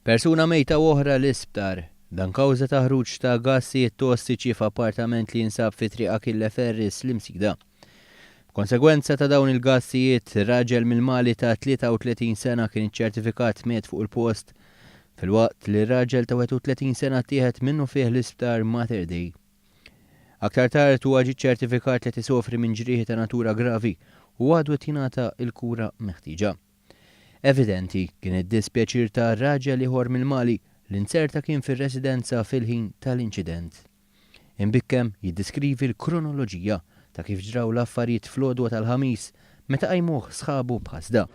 Persuna mejta oħra l-isptar, dan kawża ta' ħruġ ta' gassijiet tossiċi f'appartament li jinsab fi triq Achille Ferris l-Imsida. Konsegwenza ta' dawn il-gassijiet, raġel mill-Mali ta' 33 sena kien iċċertifikat miet fuq il-post, filwaqt li raġel ta' 31 sena tieħed minnu fih l-isptar Mater Dei. Aktar tard huwa ġie ċertifikat li tisofri minn ġrieħi ta' natura gravi u għadu tingħata l-kura meħtieġa. Evidenti kien id-dispjaċir ta' raġel ieħor mill-Mali li nserta kien fir-residenza fil-ħin tal-inċident. Imbikkem jiddeskrivi l-kronoloġija ta' kif ġraw l-affarijiet fl-għodwa tal-ħamis meta qajmuh sħabu b'ħasda.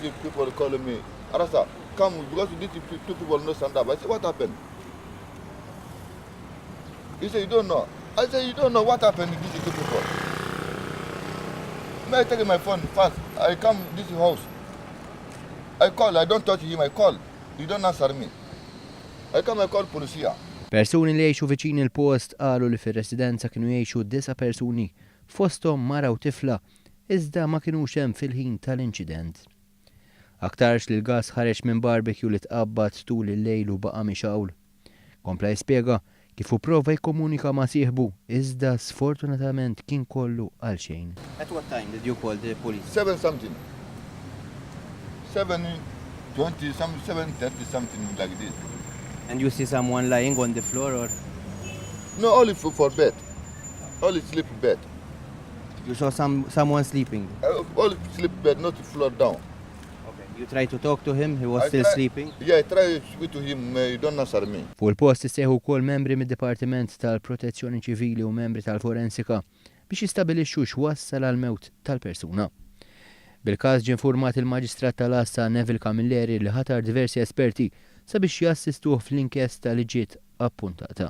These people calling me, Arasa, come because these two people no stand up. I said, what happened? He said, you don't know. I said, you don't know what happened to these two people. May I take my phone fast? I come this house. I call, I don't touch him, I call. You don't answer me. I come, I call polizia. Persuni li jgħixu viċin il-post qalu li fir-residenza kienu jgħixu 9 persuni, fosthom mara u tifla, iżda ma kinux hemm fil-ħin tal-inċident. Aktarx li l-gas ħareġ minn barbecue li tqabbad tul il-lejl u baqa' mixawl. Kompla jispjega kif prova jikkomunika ma' sieħbu, iżda sfortunatament kien kollu għal xejn. At what time did you call the police? 7 something. 7:20, 7:30 something like this. And you see someone lying on the floor or No, only for bed. Only sleep bed. you saw someone sleeping? Only sleep bed, not floor down. Okay. You tried to talk to him, he was I still try- sleeping? Yeah, I try to speak to him, he don't answer me. Fuq il-post issejħu wkoll membri mid-Dipartiment tal-Protezzjoni Ċivili u membri tal-Forensika biex jistabilixxu x'wassal għal mewt tal-persuna. Bil-każ ġie infurmat il-Maġistrat tal-Assa Neville Camilleri li ħatar diversi esperti sabiex jassistuh fl-inkjesta li ġiet appuntata.